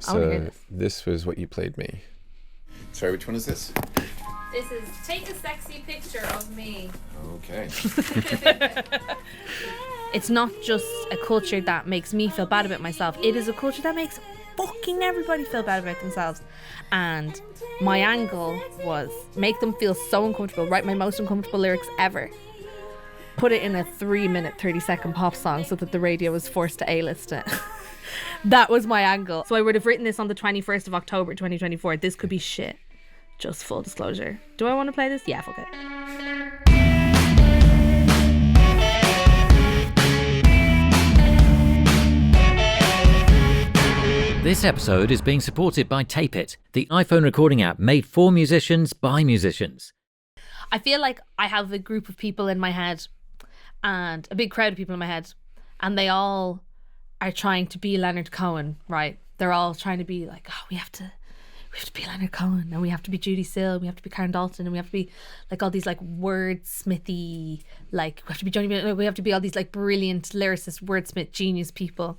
I want to hear So this. this was what you played me. Sorry, which one is this? This is Take a Sexy Picture of Me. Okay. It's not just a culture that makes me feel bad about myself. It is a culture that makes fucking everybody feel bad about themselves. And my angle was make them feel so uncomfortable, write my most uncomfortable lyrics ever, put it in a 3-minute 30-second pop song so that the radio was forced to A-list it. That was my angle. So I would have written this on the 21st of October 2024. This could be shit. Just full disclosure. Do I want to play this? Yeah, fuck it. This episode is being supported by Tape It, the iPhone recording app made for musicians by musicians. I feel like I have a group of people in my head and a big crowd of people in my head, and they all are trying to be Leonard Cohen, right? They're all trying to be like, oh, we have to be Leonard Cohen, and we have to be Judy Sill, we have to be Karen Dalton, and we have to be like all these like wordsmithy, like we have to be we have to be all these like brilliant lyricist, wordsmith, genius people.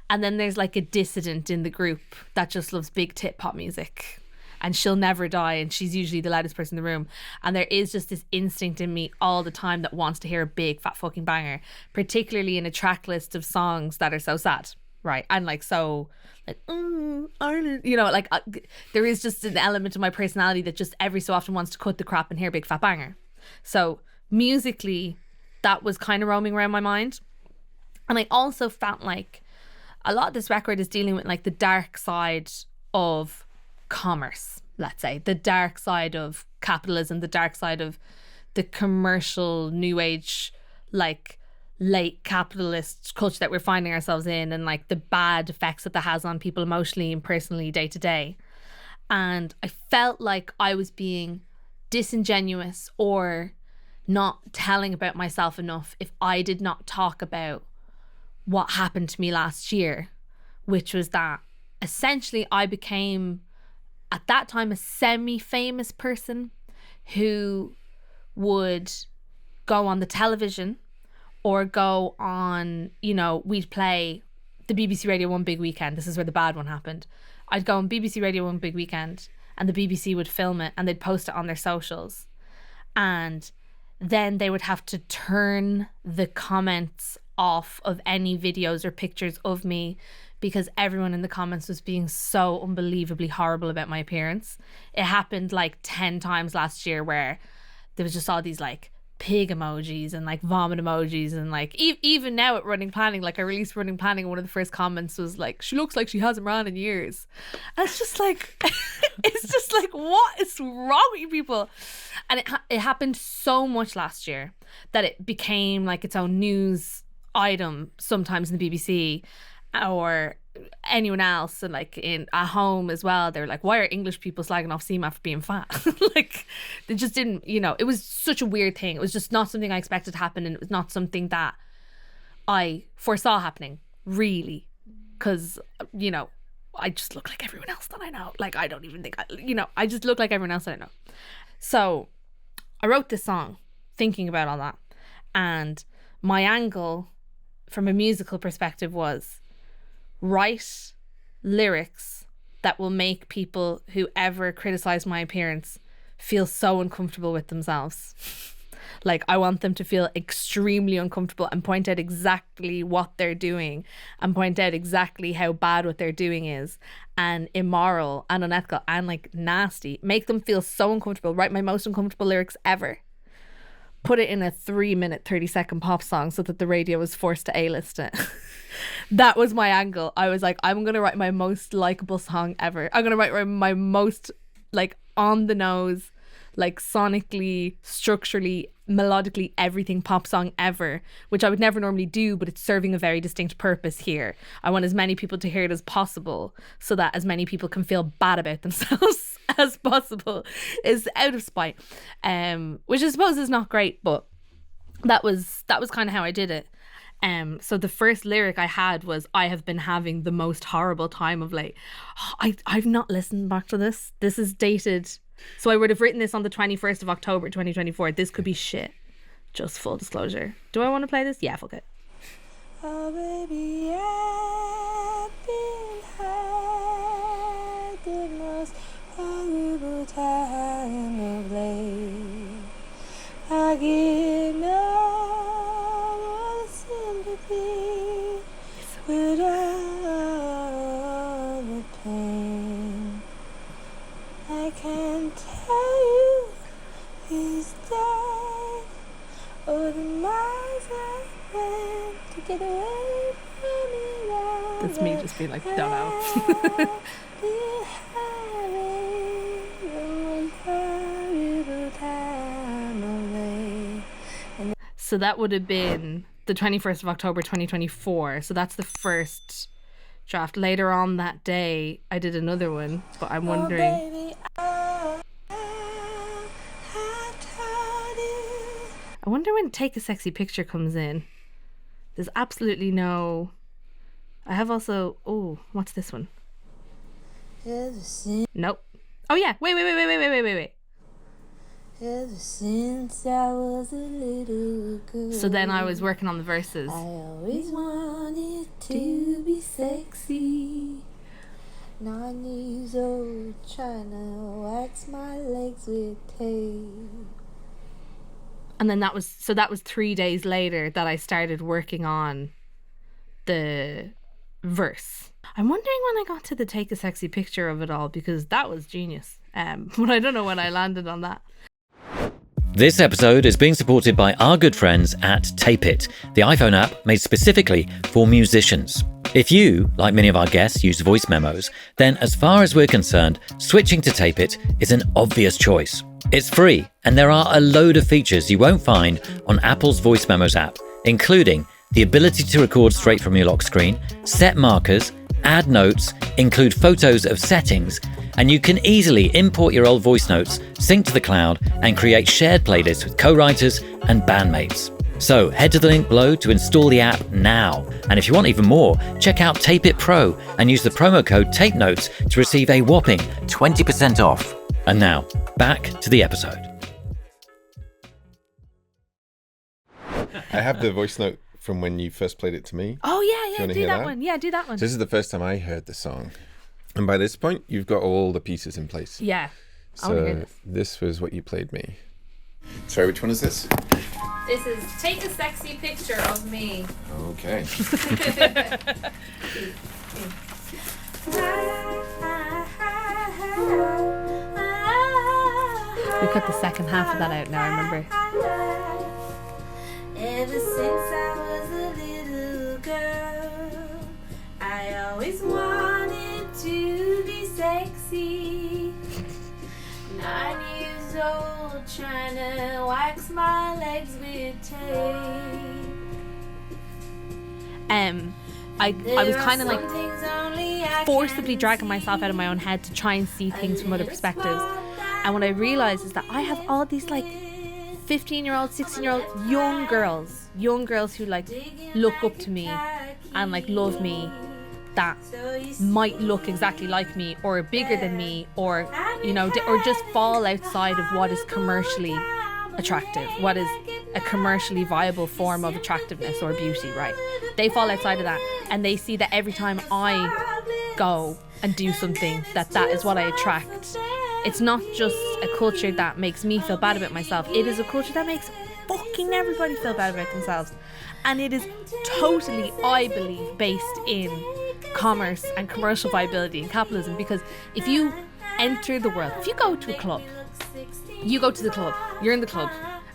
And then there's like a dissident in the group that just loves big tit pop music, and she'll never die, and she's usually the loudest person in the room. And there is just this instinct in me all the time that wants to hear a big fat fucking banger, particularly in a track list of songs that are so sad, right? And like so like Ireland, you know, like there is just an element of my personality that just every so often wants to cut the crap and hear a big fat banger. So musically, that was kind of roaming around my mind. And I also felt like a lot of this record is dealing with like the dark side of commerce, let's say, the dark side of capitalism, the dark side of the commercial new age, like late capitalist culture that we're finding ourselves in, and like the bad effects that has on people emotionally and personally day to day. And I felt like I was being disingenuous or not telling about myself enough if I did not talk about what happened to me last year, which was that essentially I became at that time a semi-famous person who would go on the television or go on, you know, we'd play the BBC Radio One Big Weekend. This is where the bad one happened. I'd go on BBC Radio One Big Weekend and the BBC would film it and they'd post it on their socials. And then they would have to turn the comments off of any videos or pictures of me because everyone in the comments was being so unbelievably horrible about my appearance. It happened like 10 times last year where there was just all these like pig emojis and like vomit emojis, and like even now at Running Planning, like I released Running Planning, one of the first comments was like, she looks like she hasn't ran in years. And it's just like it's just like, what is wrong with you people? And it happened so much last year that it became like its own news item sometimes in the BBC or anyone else, and like at home as well. They're like, why are English people slagging off CMAT for being fat? Like they just didn't, you know, it was such a weird thing. It was just not something I expected to happen, and it was not something that I foresaw happening, really, because, you know, I just look like everyone else that I know. Like I don't even think I just look like everyone else that I know. So I wrote this song thinking about all that, and my angle from a musical perspective was write lyrics that will make people who ever criticize my appearance feel so uncomfortable with themselves. Like I want them to feel extremely uncomfortable and point out exactly what they're doing and point out exactly how bad what they're doing is and immoral and unethical and like nasty. Make them feel so uncomfortable. Write my most uncomfortable lyrics ever. Put it in a 3-minute 30-second pop song so that the radio was forced to A-list it. That was my angle. I was like, I'm going to write my most likable song ever. I'm going to write my most like on the nose, like sonically, structurally, melodically, everything pop song ever, which I would never normally do, but it's serving a very distinct purpose here. I want as many people to hear it as possible so that as many people can feel bad about themselves as possible, is out of spite, which I suppose is not great, but that was kind of how I did it. So the first lyric I had was, I have been having the most horrible time of late. I've not listened back to this. This is dated. So I would have written this on the 21st of October 2024. This could be shit. Just full disclosure. Do I want to play this? Yeah, fuck it. Oh baby, I've been That's me just being like, don't know. So that would have been the 21st of October 2024. So that's the first draft. Later on that day, I did another one, but I'm wondering. I wonder when Take a Sexy Picture comes in. There's absolutely no. I have also. Oh, what's this one? Nope. Oh yeah. Wait. Ever since I was a little girl, So then I was working on the verses. I always wanted to be sexy. 9 years old, trying to wax my legs with tape. And then that was 3 days later that I started working on the verse. I'm wondering when I got to the Take a Sexy Picture of it all, because that was genius. But I don't know when I landed on that. This episode is being supported by our good friends at Tape It, the iPhone app made specifically for musicians. If you, like many of our guests, use voice memos, then as far as we're concerned, switching to Tape It is an obvious choice. It's free, and there are a load of features you won't find on Apple's Voice Memos app, including the ability to record straight from your lock screen, set markers, add notes, include photos of settings, and you can easily import your old voice notes, sync to the cloud, and create shared playlists with co-writers and bandmates. So head to the link below to install the app now. And if you want even more, check out Tape It Pro and use the promo code TAPENOTES to receive a whopping 20% off. And now, back to the episode. I have the voice note from when you first played it to me. Oh yeah, wanna do hear that that? one. Yeah, do that one. So this is the first time I heard the song. And by this point, you've got all the pieces in place. Yeah. I wanna hear So this. this was what you played me. Sorry, which one is this? This is Take a Sexy Picture of Me. Okay. We cut the second half of that out now, I remember. Ever since I was a little girl, I always wanted to be sexy. 9 years old, trying to wax my legs with tape. I was kind of like forcibly dragging myself out of my own head to try and see things from other perspectives. And what I realized is that I have all these like 15-year-old, 16-year-old young girls who like look up to me and like love me, that might look exactly like me or are bigger than me, or you know, or just fall outside of what is commercially attractive, what is a commercially viable form of attractiveness or beauty, right? They fall outside of that and they see that every time I go and do something, that is what I attract. It's not just a culture that makes me feel bad about myself. It is a culture that makes fucking everybody feel bad about themselves. And it is totally, I believe, based in commerce and commercial viability and capitalism. Because if you enter the world, if you go to a club, you go to the club, you're in the club,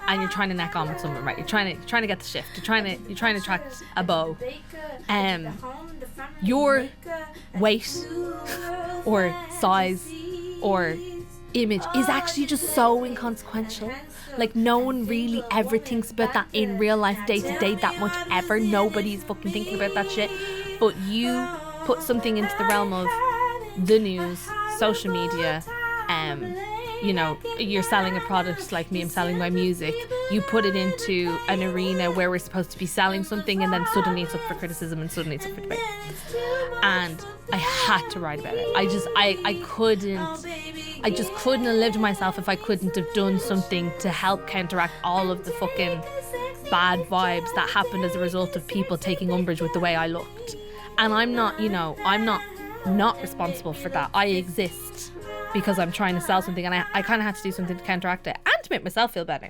and you're trying to neck on with someone, right? You're trying to get the shift. You're trying to attract a beau. Your weight or size or image is actually just so inconsequential. Like, no one really ever thinks about that in real life, day to day, that much ever. Nobody's fucking thinking about that shit. But you put something into the realm of the news, social media, you know, you're selling a product like me, I'm selling my music. You put it into an arena where we're supposed to be selling something, and then suddenly it's up for criticism and suddenly it's up for debate. And I had to write about it. I just couldn't have lived myself if I couldn't have done something to help counteract all of the fucking bad vibes that happened as a result of people taking umbrage with the way I looked. And I'm not responsible for that. I exist because I'm trying to sell something, and I kind of had to do something to counteract it and to make myself feel better.